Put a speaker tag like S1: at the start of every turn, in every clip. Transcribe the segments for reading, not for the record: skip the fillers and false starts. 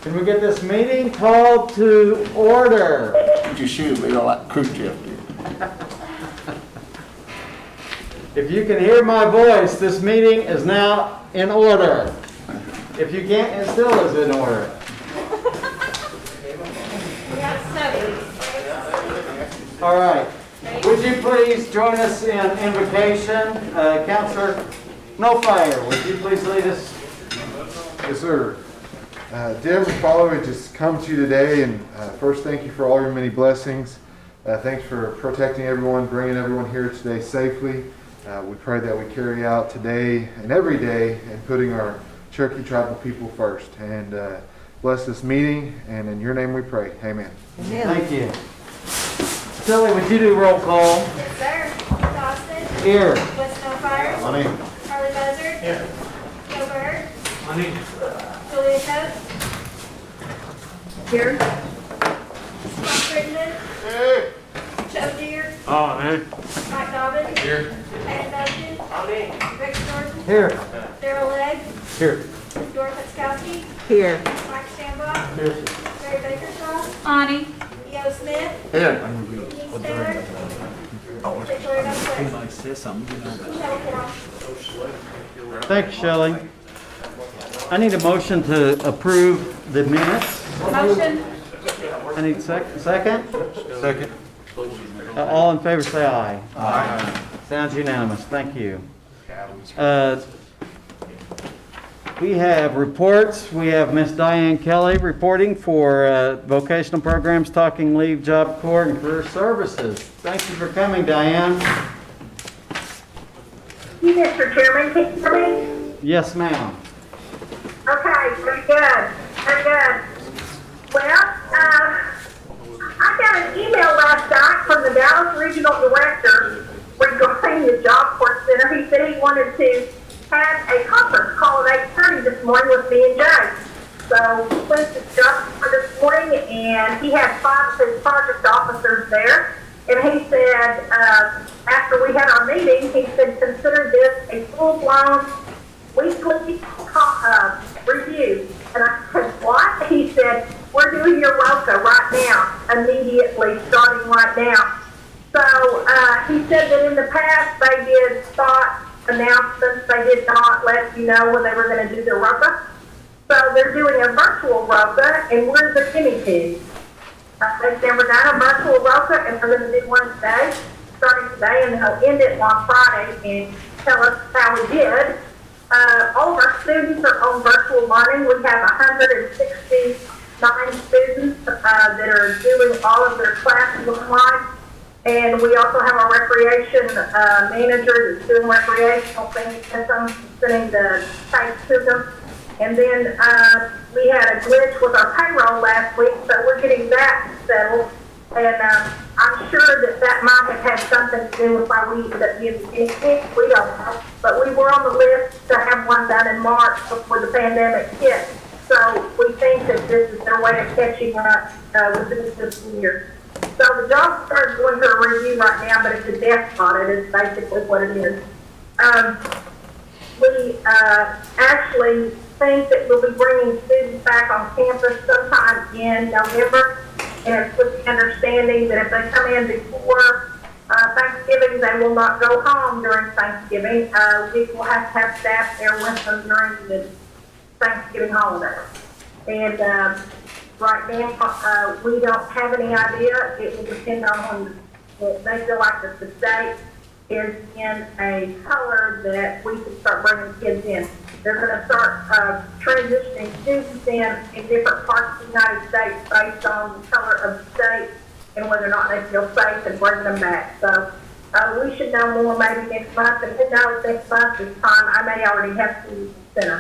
S1: Can we get this meeting called to order?
S2: Put your shoes, we don't like crew chief.
S1: If you can hear my voice, this meeting is now in order. If you can't, it still is in order. All right. Would you please join us in invocation? Counselor No Fire, would you please lead us?
S3: Yes, sir. Dear Heavenly Father, we just come to you today, and first thank you for all your many blessings. Thanks for protecting everyone, bringing everyone here today safely. We pray that we carry out today and every day and putting our Cherokee tribal people first. And bless this meeting, and in your name we pray. Amen.
S1: Thank you. Shelley, would you do roll call?
S4: Yes, sir. Dawson.
S1: Here.
S4: West Snowfire.
S3: Honey.
S4: Harley Buzzard.
S2: Here.
S4: Joe Bird.
S2: Honey.
S4: Julia Coates. Here. Scott Crittenden.
S2: Hey.
S4: Joe Deere.
S2: Oh, hey.
S4: Mike Dobbin.
S2: Here.
S4: Patton Dustin.
S2: Honey.
S4: Rick Jordan.
S1: Here.
S4: Daryl Legg.
S1: Here.
S4: Dora Fitzkowski.
S5: Here.
S4: Mike Shambaugh.
S1: Here.
S4: Mary Bakershaw.
S5: Ani.
S4: Leo Smith.
S2: Here.
S4: Denise Taylor. Victoria Dunn.
S6: Somebody says something, you know that.
S4: Michelle Carroll.
S1: Thanks, Shelley. I need a motion to approve the minutes.
S5: Motion.
S1: I need second. Second. All in favor say aye. Aye. Sounds unanimous. Thank you. We have reports. We have Miss Diane Kelly reporting for vocational programs, talking leave, job corps, and career services. Thank you for coming, Diane.
S7: Mr. Chairman, can you hear me?
S1: Yes, ma'am.
S7: Okay, very good, very good. Well, I got an email last night from the Dallas Regional Director regarding the Job Corps Center. He said he wanted to have a conference call at 8:30 this morning with me and Jay. So we went to Job Corps this morning, and he had 5 of his project officers there. And he said, after we had our meeting, he said, consider this a full-blown weekly review. And I said, what? He said, we're doing your ROCA right now, immediately, starting right now. So he said that in the past they did spot announcements. They did not let you know when they were going to do their ROCA. So they're doing a virtual ROCA, and we're the guinea pigs. They've never done a virtual ROCA, and they're going to do one today, starting today, and they'll end it on Friday and tell us how we did. All of our students are on virtual learning. We have 169 students that are doing all of their classes online. And we also have our recreation manager that's doing recreational things, sending the tapes to them. And then we had a glitch with our payroll last week, so we're getting that settled. And I'm sure that might have had something to do with why we ended up using it. We don't know. But we were on the list to have one done in March before the pandemic hit. So we think that this is their way of catching up with this fiscal year. So the job started going through a review right now, but it's a desk audit is basically what it is. We actually think that we'll be bringing students back on campus sometime in November, and it's with the understanding that if they come in before Thanksgiving, they will not go home during Thanksgiving. We will have to have staff there with them during the Thanksgiving holiday. And right now, we don't have any idea. It will depend on when they feel like that the state is in a color that we can start bringing kids in. They're going to start transitioning students in different parts of the United States based on the color of the state and whether or not they feel safe and bring them back. So we should know more maybe next month. And who knows, next month this time I may already have students in the center.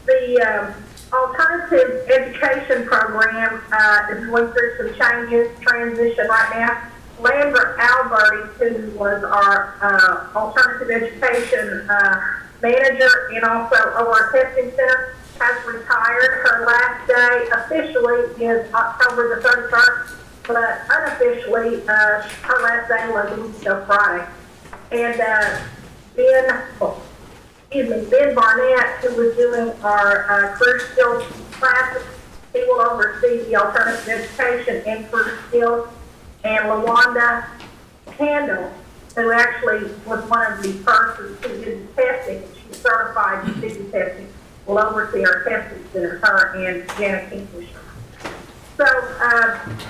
S7: The alternative education program is going through some changes, transition right now. Lambert Alberti, who was our alternative education manager and also over our testing center, has retired. Her last day officially is October the 31st, but unofficially her last day was a week ago Friday. And Ben Barnett, who was doing our career skills classes. He will oversee the alternative education and career skills. And LaWanda Handel, who actually was one of the persons who did the testing, she's certified to do the testing, will oversee our testing center, her and Jana Kingfisher. So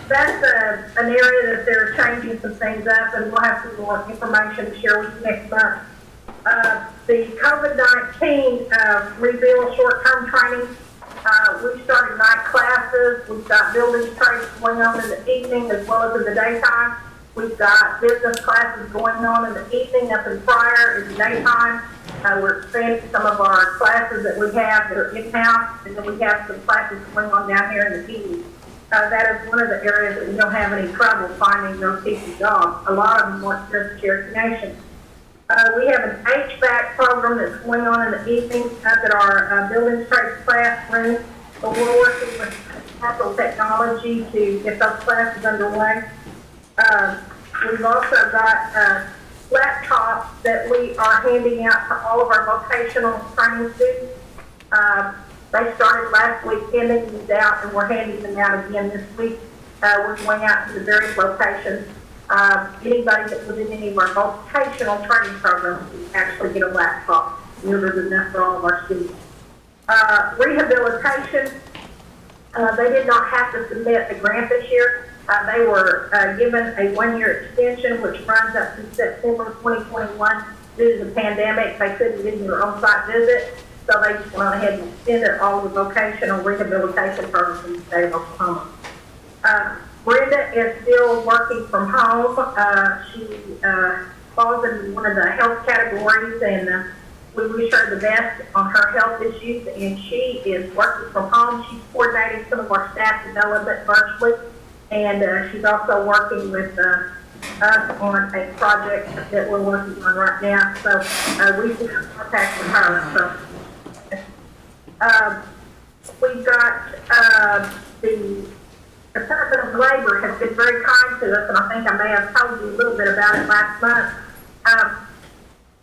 S7: that's an area that they're changing some things up, and we'll have some more information to share with you next month. The COVID-19 reveal short-term training, we started night classes. We've got building trades going on in the evening as well as in the daytime. We've got business classes going on in the evening, up in Pryor in the daytime. We're expanding some of our classes that we have that are in-house, and then we have some classes going on down here in the evening. That is one of the areas that we don't have any trouble finding those teaching jobs. A lot of them want to go to Cherokee Nation. We have an HVAC program that's going on in the evening up at our building trades classroom. So we're working with Capital Technology to get those classes underway. We've also got laptops that we are handing out to all of our vocational training students. They started last week handing these out, and we're handing them out again this week. We're going out to the various locations. Anybody that was in any of our vocational training programs can actually get a laptop. There's enough for all of our students. Rehabilitation, they did not have to submit a grant this year. They were given a one-year extension, which runs up to September 2021. Due to the pandemic, they couldn't do their on-site visit, so they just went ahead and extended all the vocational rehabilitation programs in the state of Oklahoma. Brenda is still working from home. She falls in one of the health categories, and we wish her the best on her health issues, and she is working from home. She's coordinating some of our staff development virtually, and she's also working with us on a project that we're working on right now. So we can contact with her. So we've got the Department of Labor has been very kind to us, and I think I may have told you a little bit about it last month.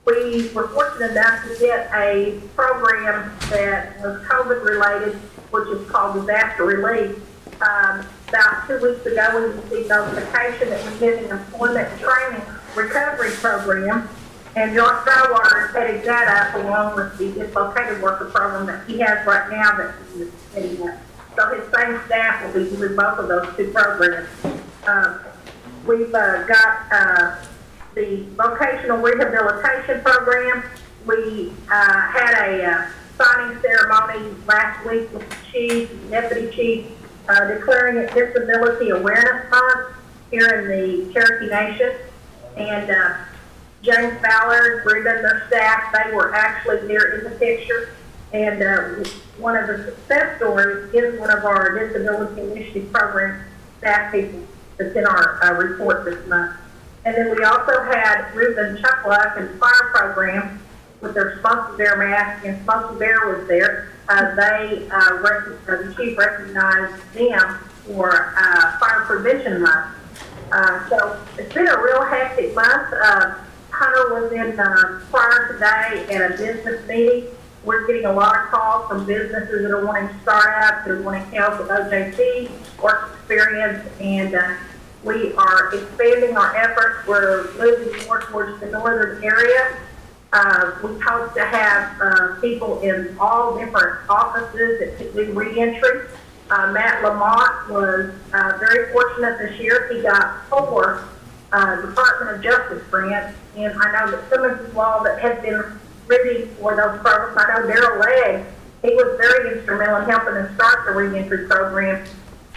S7: We were fortunate enough to get a program that was COVID related, which is called disaster relief. About 2 weeks ago, we received notification that we're getting an employment training recovery program, and Josh Skywater is heading that up along with the dislocated worker program that he has right now that he is heading up. So his same staff will be doing both of those two programs. We've got the vocational rehabilitation program. We had a signing ceremony last week with the chief, the deputy chief, declaring it Disability Awareness Month here in the Cherokee Nation. And James Ballard, Brenda, and their staff, they were actually there in the picture. And one of the success stories is one of our Disability Initiative Program staff people that's in our report this month. And then we also had Reuben Chuckluck and Fire Program with their Spunky Bear mask, and Spunky Bear was there. The chief recognized them for Fire Prevention Month. So it's been a real hectic month. Hunter was in Pryor today at a business meeting. We're getting a lot of calls from businesses that are wanting to start up, that are wanting help with OJT, work experience, and we are expanding our efforts. We're moving more towards the northern area. We hope to have people in all different offices that could do reentry. Matt Lamont was very fortunate this year. He got 4 Department of Justice grants, and I know that some of you all that have been ready for those programs, I know Darrell Legg, he was very instrumental in helping us start the reentry program,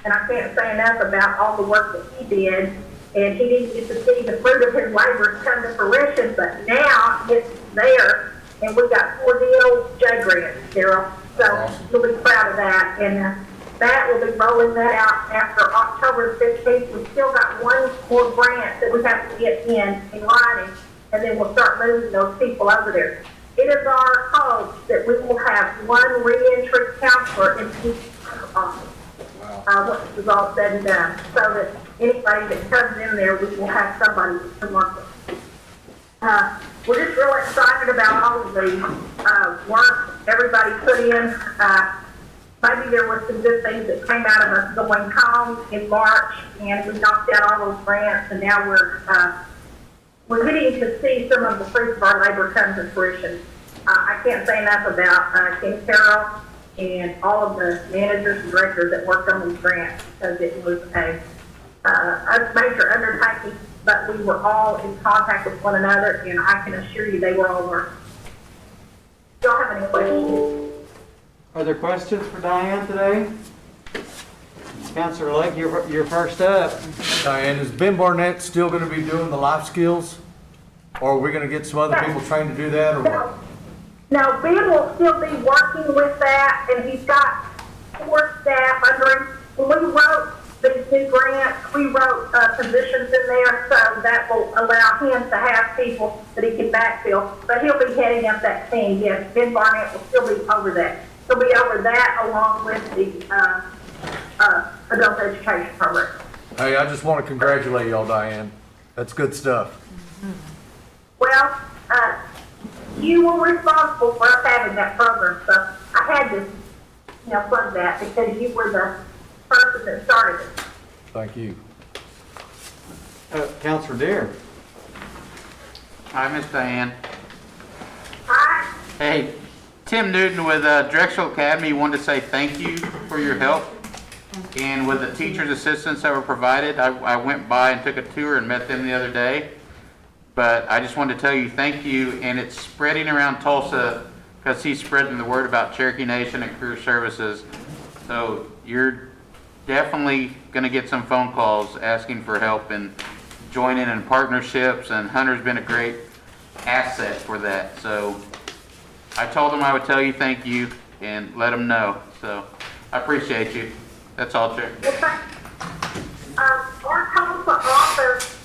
S7: and I can't say enough about all the work that he did, and he didn't get to see the fruit of his labors come to fruition, but now it's there, and we got 4 DOJ grants, Darrell, so you'll be proud of that, and that will be rolling that out after October 15th. We've still got 1 more grant that we have to get in writing, and then we'll start moving those people over there. It is our hope that we will have 1 reentry counselor in each office. Once this is all said and done, so that anybody that comes in there, we will have somebody to work with. We're just real excited about all of the work everybody put in. Maybe there were some good things that came out of us going home in March, and we knocked out all those grants, and now we're getting to see some of the fruits of our labor come to fruition. I can't say enough about Ken Carroll and all of the managers and directors that worked on these grants, because it was a major undertaking, but we were all in contact with one another, and I can assure you they were all working. Do y'all have any questions?
S1: Are there questions for Diane today? Counselor Lake, you're first up.
S5: Diane, is Ben Barnett still gonna be doing the life skills? Or are we gonna get some other people trained to do that, or what?
S7: No, Ben will still be working with that, and he's got 4 staff under him. When we wrote these new grants, we wrote positions in there, so that will allow him to have people that he can backfill. But he'll be heading up that team. Yes, Ben Barnett will still be over that. He'll be over that along with the adult education program.
S5: Hey, I just wanna congratulate y'all, Diane. That's good stuff.
S7: Well, you were responsible for us having that program, so I had to, plug that because you were the person that started it.
S5: Thank you.
S1: Counselor Deere.
S6: Hi, Miss Diane.
S7: Hi.
S6: Hey, Tim Newton with Drexel Academy wanted to say thank you for your help. And with the teachers' assistance that were provided, I went by and took a tour and met them the other day. But I just wanted to tell you thank you, and it's spreading around Tulsa because he's spreading the word about Cherokee Nation and career services. So you're definitely going to get some phone calls asking for help and joining in partnerships, and Hunter's been a great asset for that. So I told him I would tell you thank you and let him know. So I appreciate you. That's all, Chair.
S7: Our Tulsa office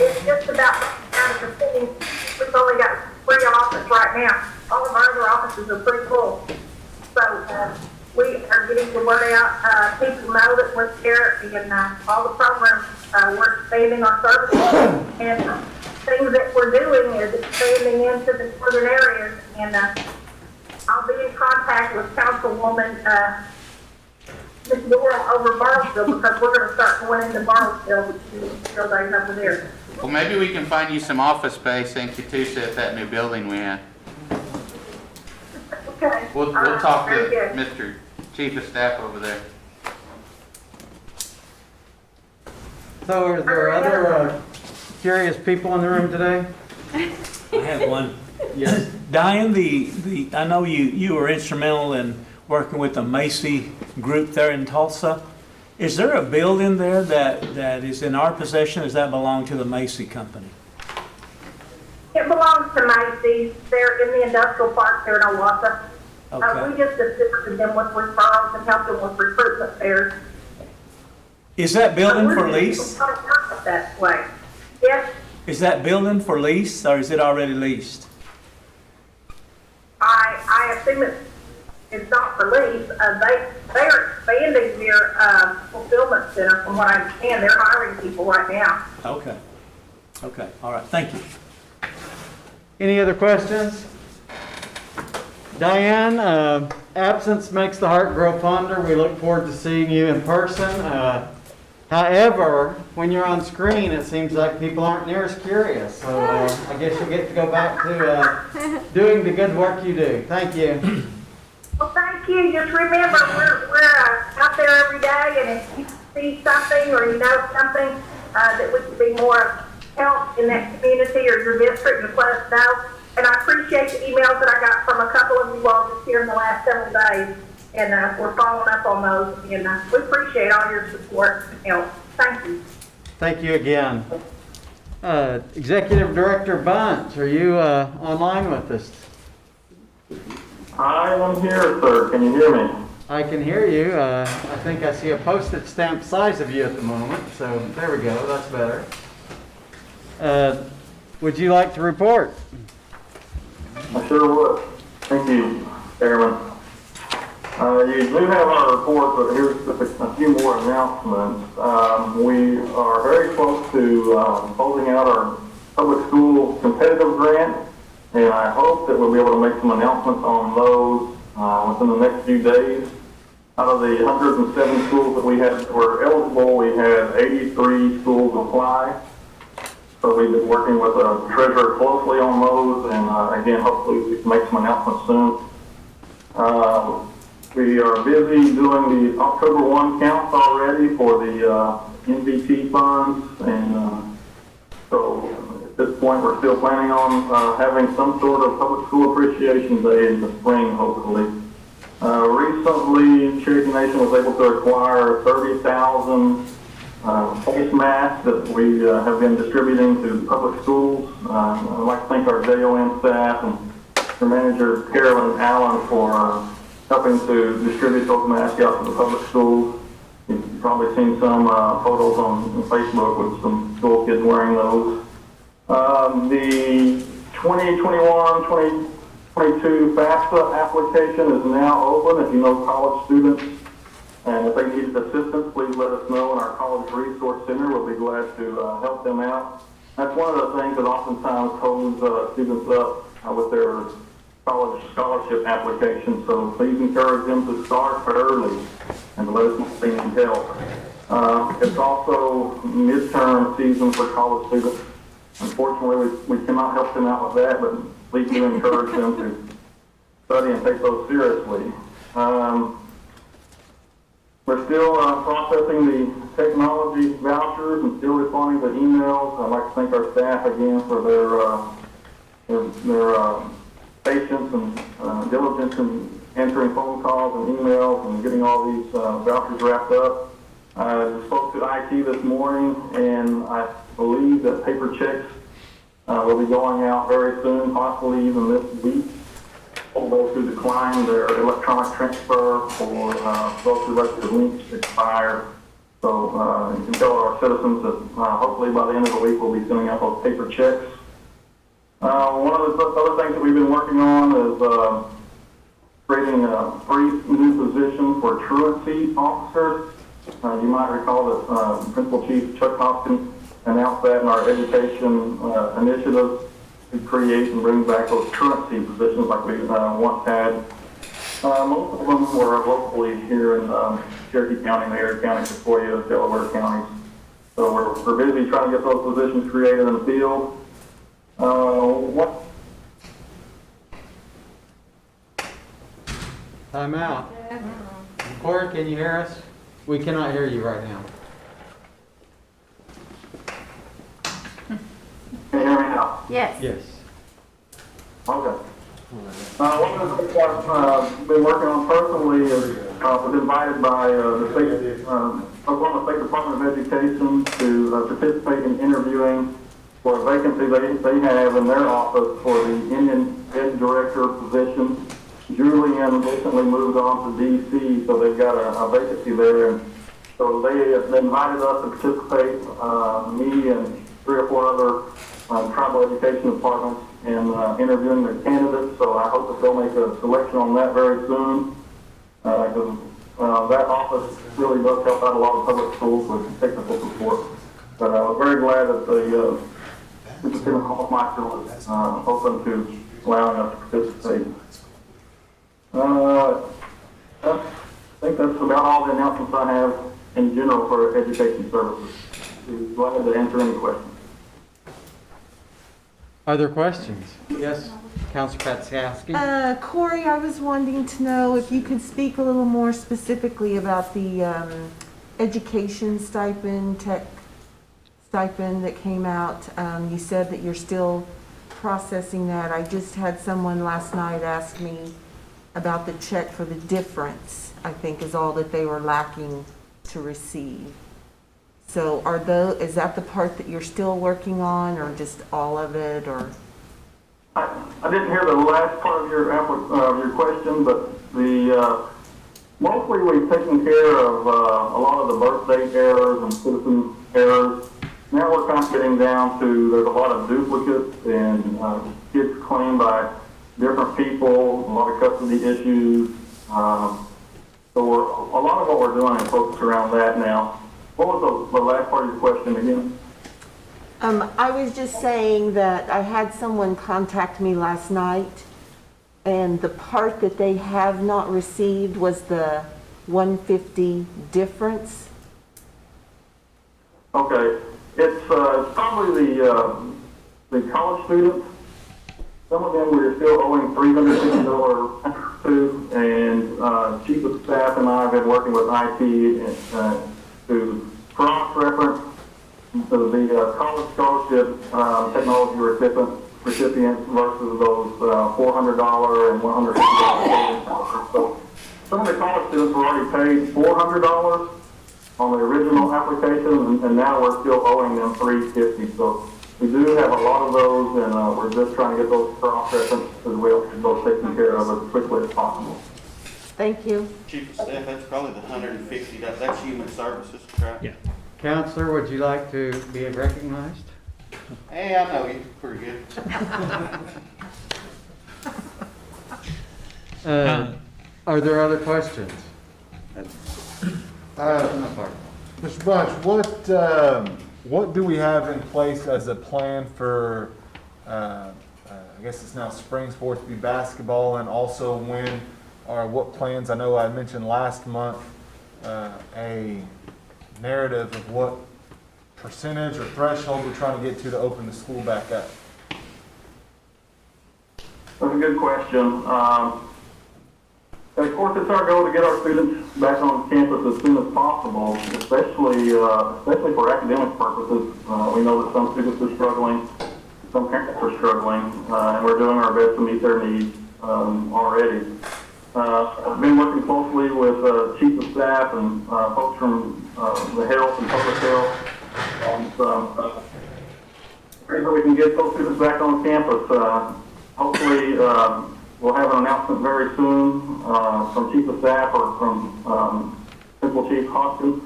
S7: is just about out of the city. We've only got 3 offices right now. All of our other offices are pretty full. So we are getting the word out. People know that we're there, and all the programs, we're expanding our services. And things that we're doing is expanding into the northern areas. And I'll be in contact with Councilwoman Ms. Doral over Bartlesville, because we're going to start going into Bartlesville days over there.
S6: Well, maybe we can find you some office space in Catoosa at that new building we have.
S7: Okay.
S6: We'll talk to
S7: Very good.
S6: Mr. Chief of Staff over there.
S1: So are there other curious people in the room today?
S8: I have one.
S1: Yes.
S8: Diane, I know you were instrumental in working with the Macy group there in Tulsa. Is there a building there that is in our possession? Does that belong to the Macy company?
S7: It belongs to Macy's. They're in the industrial park there in Owasso.
S8: Okay.
S7: We just assisted them with referrals and helped them with recruitment fairs.
S8: Is that building for lease?
S7: That way. Yes,
S8: Is that building for lease, or is it already leased?
S7: I assume it's not for lease. They're expanding their fulfillment center, from what I understand. They're hiring people right now.
S8: Okay. Okay, all right, thank you.
S1: Any other questions? Diane, absence makes the heart grow fonder. We look forward to seeing you in person. However, when you're on screen, it seems like people aren't near as curious. So I guess you'll get to go back to doing the good work you do. Thank you.
S7: Well, thank you. Just remember, we're out there every day, and if you see something or you know something that we could be more help in that community or your district, just let us know. And I appreciate the emails that I got from a couple of you all just here in the last several days. And we're following up on those. And we appreciate all your support and help. Thank you.
S1: Thank you again. Executive Director Bunch, are you online with us?
S9: I am here, sir. Can you hear me?
S1: I can hear you. I think I see a postage stamp size of you at the moment. So there we go. That's better. Would you like to report?
S9: I sure would. Thank you, Chairman. You do have our report, but here's just a few more announcements. We are very close to closing out our public school competitive grant. and I hope that we'll be able to make some announcements on those within the next few days. Out of the 107 schools that we had that were eligible, we had 83 schools apply. So we've been working with the treasurer closely on those, and again, hopefully we can make some announcements soon. We are busy doing the October 1 counts already for the NVT funds, and so at this point we're still planning on having some sort of public school appreciation day in the spring, hopefully. Recently, Cherokee Nation was able to acquire 30,000 face masks that we have been distributing to public schools. I'd like to thank our JOM staff and our manager, Carolyn Allen, for helping to distribute those masks out to the public schools. You've probably seen some photos on Facebook with some school kids wearing those. The 2021-2022 Fafsa application is now open. If you know college students and if they needed assistance, please let us know, and our College Resource Center will be glad to help them out. That's one of the things that oftentimes holds students up with their college scholarship application, so please encourage them to start early and let us know if they need help. It's also midterm season for college students. Unfortunately, we cannot help them out with that, but please do encourage them to study and take those seriously. We're still processing the technology vouchers and still responding to emails. I'd like to thank our staff again for their patience and diligence in answering phone calls and emails and getting all these vouchers wrapped up. I spoke to IT this morning, and I believe that paper checks will be going out very soon, possibly even this week. Those who decline their electronic transfer or those who let their links expire. So you can tell our citizens that hopefully by the end of the week we'll be sending out those paper checks. One of the other things that we've been working on is creating a 3 new positions for truancy officers. You might recall that Principal Chief Chuck Hopkins announced that in our education initiative to create and bring back those truancy positions like we once had. Most of them were locally here in Cherokee County, Mayor County, Sequoia, Delaware counties. So we're busy trying to get those positions created in the field.
S1: Time out. Corey, can you hear us? We cannot hear you right now.
S9: Can you hear me now?
S4: Yes.
S1: Yes.
S9: Okay. One of the things I've been working on personally is was invited by the Oklahoma State Department of Education to participate in interviewing for a vacancy they have in their office for the Indian Ed Director position. Julian recently moved on to D.C., so they've got a vacancy there. And so they invited us to participate, me and 3 or 4 other tribal education departments, in interviewing their candidates. So I hope that they'll make a selection on that very soon. Because that office really does help out a lot of public schools with technical support. But I was very glad that the Superintendent Hofmeister was open to allowing us to participate. I think that's about all the announcements I have in general for education services. Be glad to answer any questions.
S1: Are there questions? Yes, Councilor Patzkowski.
S10: Corey, I was wanting to know if you could speak a little more specifically about the education stipend, tech stipend that came out. You said that you're still processing that. I just had someone last night ask me about the check for the difference, I think is all that they were lacking to receive. So is that the part that you're still working on, or just all of it, or?
S9: I didn't hear the last part of your question, but mostly we've taken care of a lot of the birthday errors and citizen errors. Now we're kind of getting down to, there's a lot of duplicates and kids claimed by different people, a lot of custody issues. So a lot of what we're doing is focused around that now. What was the last part of your question again?
S10: I was just saying that I had someone contact me last night, and the part that they have not received was the 150 difference.
S9: Okay, it's probably the college students. Some of them we're still owing $350 to, and chief of staff and I have been working with IT to cross-reference the college scholarship technology recipients versus those $400 and $150. So some of the college students were already paid $400 on the original application, and now we're still owing them $350. So we do have a lot of those, and we're just trying to get those cross-referenced as well, get those taken care of as quickly as possible.
S10: Thank you.
S11: Chief of Staff, that's probably the $150, that's human services, right?
S8: Yeah.
S1: Counselor, would you like to be recognized?
S11: Hey, I know you pretty good.
S1: Are there other questions?
S3: Mr. Bunch, what do we have in place as a plan for, I guess it's now spring sports, to be basketball, and also when, or what plans? I know I mentioned last month a narrative of what percentage or threshold we're trying to get to open the school back up.
S9: That's a good question. Of course, it's our goal to get our students back on campus as soon as possible, especially for academic purposes. We know that some students are struggling, some parents are struggling, and we're doing our best to meet their needs already. I've been working closely with chief of staff and folks from the health and public health on some ways that we can get those students back on campus. Hopefully, we'll have an announcement very soon from chief of staff or from Principal Chief Hoskins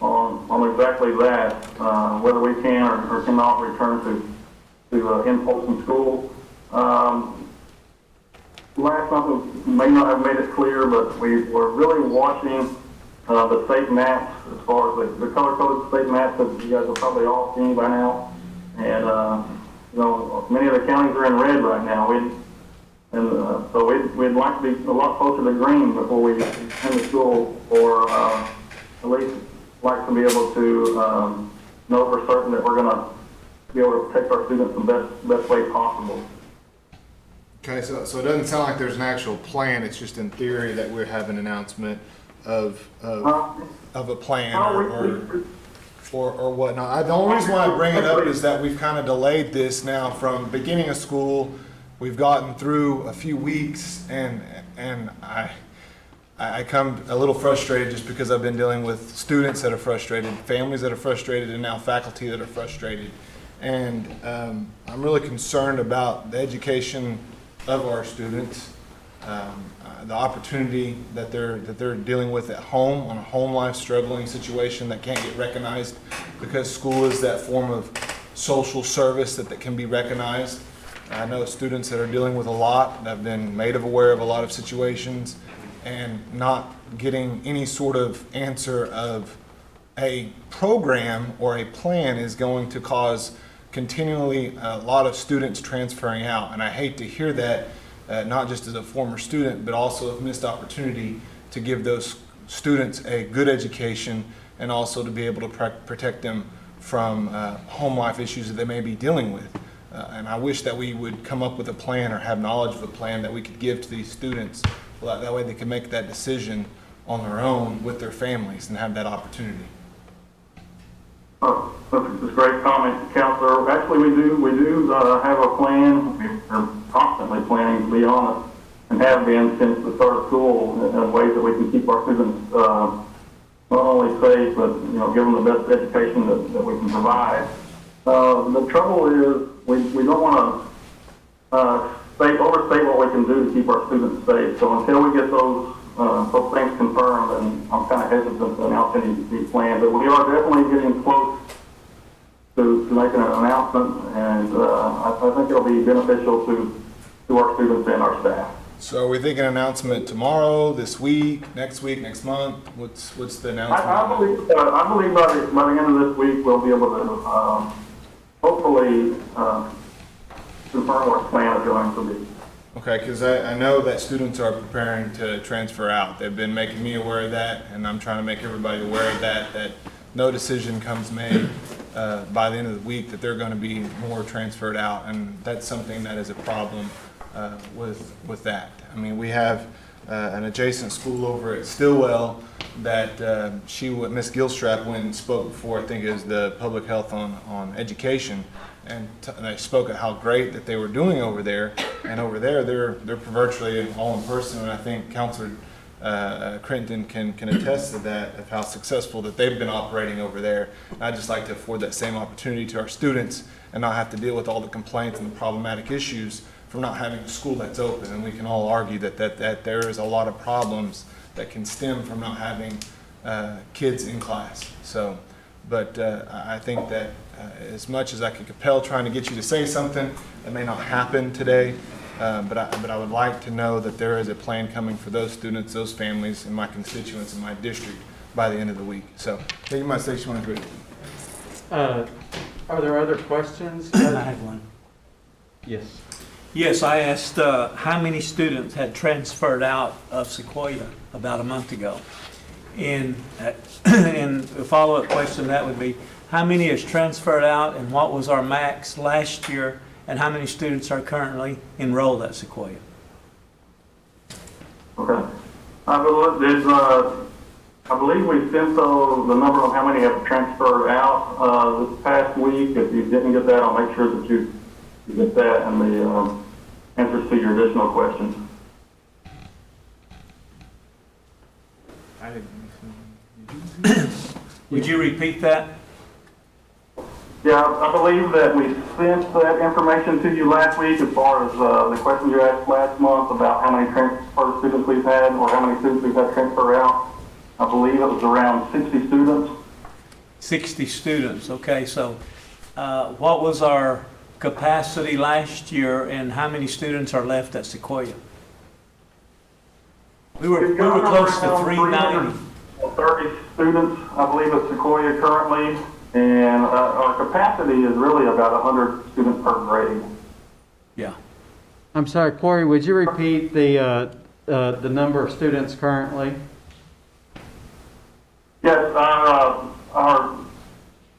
S9: on exactly that, whether we can or cannot return to in-person school. Last month we may not have made it clear, but we were really watching the state maps as far as the color-coded state maps that you guys have probably all seen by now. And, you know, many of the counties are in red right now. So we'd like to be a lot closer to green before we end the school, or at least like to be able to know for certain that we're going to be able to protect our students the best way possible.
S3: Okay, so it doesn't sound like there's an actual plan. It's just in theory that we have an announcement of a plan or whatnot. The only reason why I bring it up is that we've kind of delayed this now from beginning of school. We've gotten through a few weeks, and I come a little frustrated just because I've been dealing with students that are frustrated, families that are frustrated, and now faculty that are frustrated. And I'm really concerned about the education of our students, the opportunity that they're dealing with at home, on a home life struggling situation that can't get recognized because school is that form of social service that can be recognized. I know students that are dealing with a lot, that have been made aware of a lot of situations, and not getting any sort of answer of a program or a plan is going to cause continually a lot of students transferring out. And I hate to hear that, not just as a former student, but also a missed opportunity to give those students a good education and also to be able to protect them from home life issues that they may be dealing with. And I wish that we would come up with a plan or have knowledge of a plan that we could give to these students. That way they can make that decision on their own with their families and have that opportunity.
S9: That's a great comment, Counselor. Actually, we do have a plan. We're constantly planning, to be honest, and have been since the start of school, in ways that we can keep our students not only safe, but give them the best education that we can provide. The trouble is we don't want to overstate what we can do to keep our students safe. So until we get those things confirmed, and I'm kind of hesitant to announce any plans, but we are definitely getting close to making an announcement, and I think it'll be beneficial to our students and our staff.
S3: So are we thinking announcement tomorrow, this week, next month? What's the announcement?
S9: I believe by the end of this week we'll be able to hopefully, confirm what the plan is going to be.
S12: Okay, because I know that students are preparing to transfer out. They've been making me aware of that, and I'm trying to make everybody aware of that no decision comes made by the end of the week that they're going to be more transferred out, and that's something that is a problem with that. I mean, we have an adjacent school over at Stillwell that Miss Gilstrap went and spoke before, I think it was the public health on education, and they spoke of how great that they were doing over there. And over there, they're virtually all in person, and I think Counselor Crenton can attest to that, of how successful that they've been operating over there. And I'd just like to afford that same opportunity to our students and not have to deal with all the complaints and the problematic issues from not having a school that's open. And we can all argue that there is a lot of problems that can stem from not having kids in class. So, but I think that as much as I could compel trying to get you to say something, it may not happen today. But I would like to know that there is a plan coming for those students, those families, and my constituents in my district by the end of the week. So, thank you, my station manager.
S1: Are there other questions?
S8: I have one.
S1: Yes.
S8: Yes, I asked how many students had transferred out of Sequoia about a month ago. And the follow-up question that would be, how many has transferred out, and what was our max last year, and how many students are currently enrolled at Sequoia?
S9: Okay. I believe we sent the number on how many have transferred out this past week. If you didn't get that, I'll make sure that you get that and the answers to your additional questions.
S8: Would you repeat that?
S9: Yeah, I believe that we sent that information to you last week as far as the question you asked last month about how many transfer students we've had, or how many students we've had transfer out. I believe it was around 60 students.
S8: 60 students, okay. So what was our capacity last year, and how many students are left at Sequoia? We were close to 390.
S9: 30 students, I believe, at Sequoia currently. And our capacity is really about 100 students per grade.
S8: Yeah.
S1: I'm sorry, Corey, would you repeat the number of students currently?
S9: Yes, our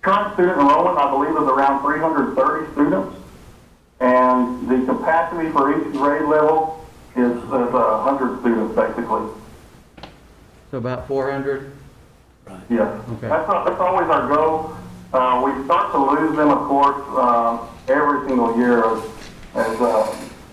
S9: current student enrollment, I believe, is around 330 students. And the capacity for each grade level is 100 students, basically.
S1: So about 400?
S8: Right.
S9: Yeah.
S1: Okay.
S9: That's always our goal. We start to lose them, of course, every single year as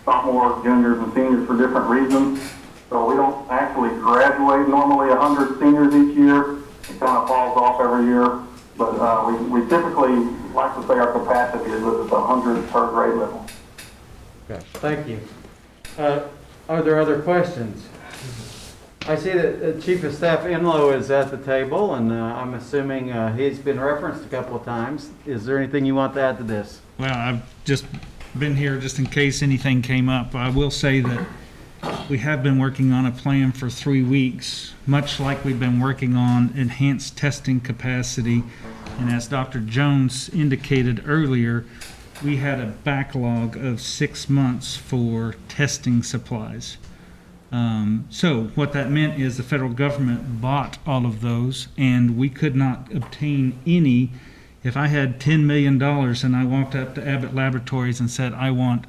S9: sophomores, juniors, and seniors for different reasons. So we don't actually graduate normally 100 seniors each year. It kind of falls off every year. But we typically like to say our capacity is 100 per grade level.
S1: Okay, thank you. Are there other questions? I see that Chief of Staff Enlow is at the table, and I'm assuming he's been referenced a couple of times. Is there anything you want to add to this?
S13: Well, I've just been here just in case anything came up. I will say that we have been working on a plan for 3 weeks, much like we've been working on enhanced testing capacity. And as Dr. Jones indicated earlier, we had a backlog of 6 months for testing supplies. So what that meant is the federal government bought all of those, and we could not obtain any. If I had $10 million and I walked up to Abbott Laboratories and said, I want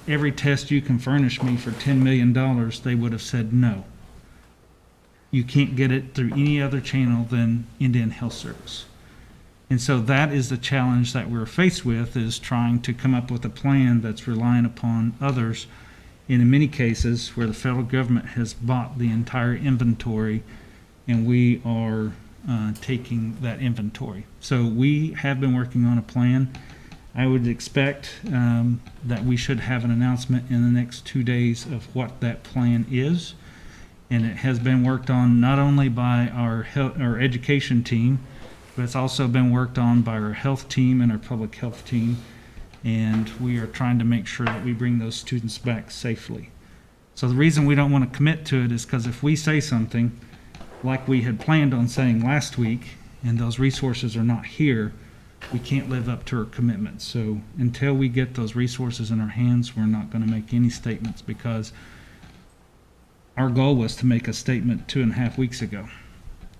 S13: every test you can furnish me for $10 million, they would have said no. You can't get it through any other channel than Indian Health Service. And so that is the challenge that we're faced with, is trying to come up with a plan that's relying upon others. And in many cases where the federal government has bought the entire inventory, and we are taking that inventory. So we have been working on a plan. I would expect that we should have an announcement in the next 2 days of what that plan is. And it has been worked on not only by our education team, but it's also been worked on by our health team and our public health team. And we are trying to make sure that we bring those students back safely. So the reason we don't want to commit to it is because if we say something like we had planned on saying last week, and those resources are not here, we can't live up to our commitments. So until we get those resources in our hands, we're not going to make any statements, because our goal was to make a statement 2.5 weeks ago,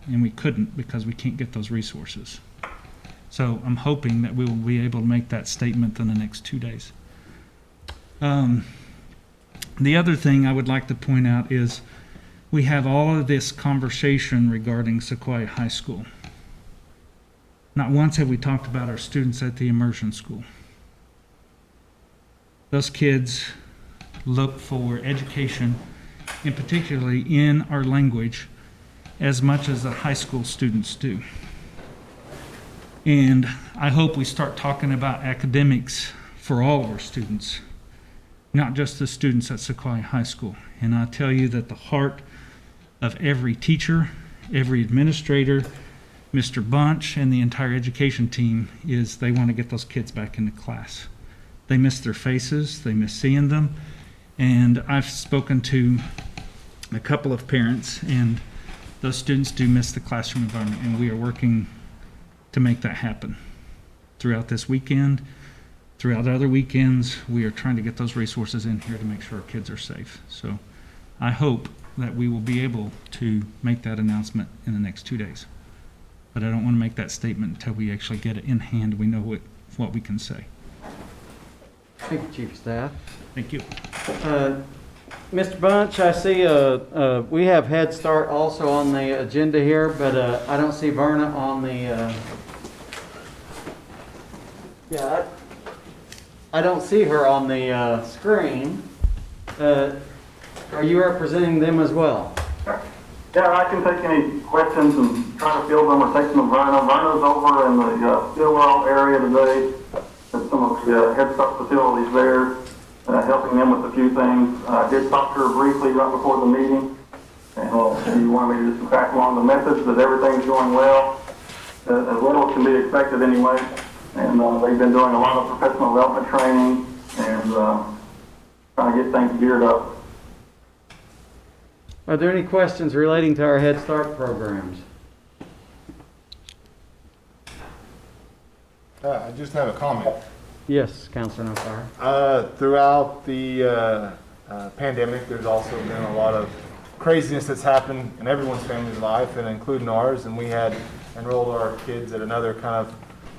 S13: and we couldn't because we can't get those resources. So I'm hoping that we will be able to make that statement in the next 2 days. The other thing I would like to point out is we have all of this conversation regarding Sequoia High School. Not once have we talked about our students at the immersion school. Those kids look for education, and particularly in our language, as much as the high school students do. And I hope we start talking about academics for all of our students, not just the students at Sequoia High School. And I tell you that the heart of every teacher, every administrator, Mr. Bunch, and the entire education team is they want to get those kids back into class. They miss their faces, they miss seeing them. And I've spoken to a couple of parents, and those students do miss the classroom environment, and we are working to make that happen. Throughout this weekend, throughout other weekends, we are trying to get those resources in here to make sure our kids are safe. So I hope that we will be able to make that announcement in the next 2 days. But I don't want to make that statement until we actually get it in hand. We know what we can say.
S1: Thank you, Chief of Staff.
S13: Thank you.
S1: Mr. Bunch, I see we have Head Start also on the agenda here, but I don't see Verna on the... I don't see her on the screen. Are you representing them as well?
S9: Yeah, I can take any questions and try to field them or take them to Verna. Verna's over in the Stillwell area today at some of the Head Start facilities there, helping them with a few things. I did talk to her briefly right before the meeting, and she wanted me to just pass along the message that everything's going well, as well as can be expected anyway. And they've been doing a lot of professional development training and trying to get things geared up.
S1: Are there any questions relating to our Head Start programs?
S3: I just have a comment.
S1: Yes, Councilor Nofire.
S3: Throughout the pandemic, there's also been a lot of craziness that's happened in everyone's family's life, and including ours. And we had enrolled our kids at another kind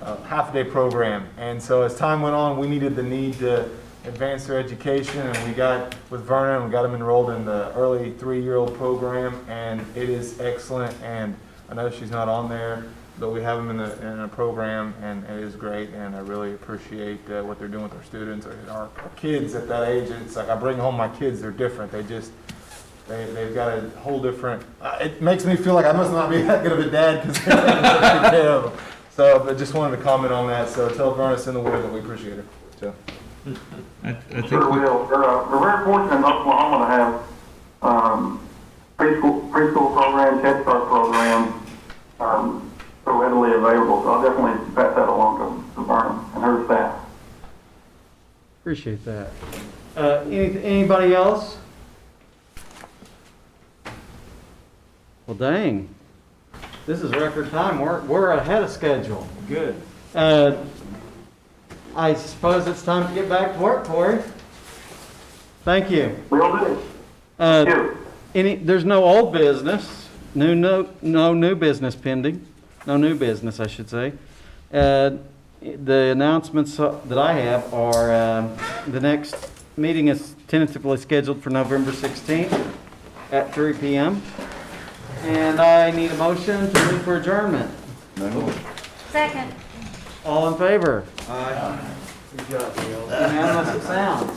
S3: of half-day program. And so as time went on, we needed to advance their education, and we got with Verna and we got them enrolled in the early 3-year-old program, and it is excellent. And I know she's not on there, but we have them in a program, and it is great, and I really appreciate what they're doing with our students. Our kids at that age, it's like I bring home my kids, they're different. They've got a whole different, it makes me feel like I must not be that good of a dad because they're taking care of them. So, but just wanted to comment on that. So tell Verna in the word that we appreciate her. So.
S13: I think
S9: Sure will. We're very fortunate in Oklahoma to have preschool programs, Head Start programs so readily available. So I'll definitely pass that along to Verna and her staff.
S1: Appreciate that. Anybody else? Well, dang. This is record time. We're ahead of schedule.
S5: Good.
S1: I suppose it's time to get back to work, Corey. Thank you.
S9: Will do. Thank you.
S1: There's no old business, no new business pending, no new business, I should say. The announcements that I have are the next meeting is tentatively scheduled for November 16th at 3 p.m. And I need a motion to move for adjournment.
S4: Second.
S1: All in favor? Aye. Good job, Bill. Unanimous it sounds.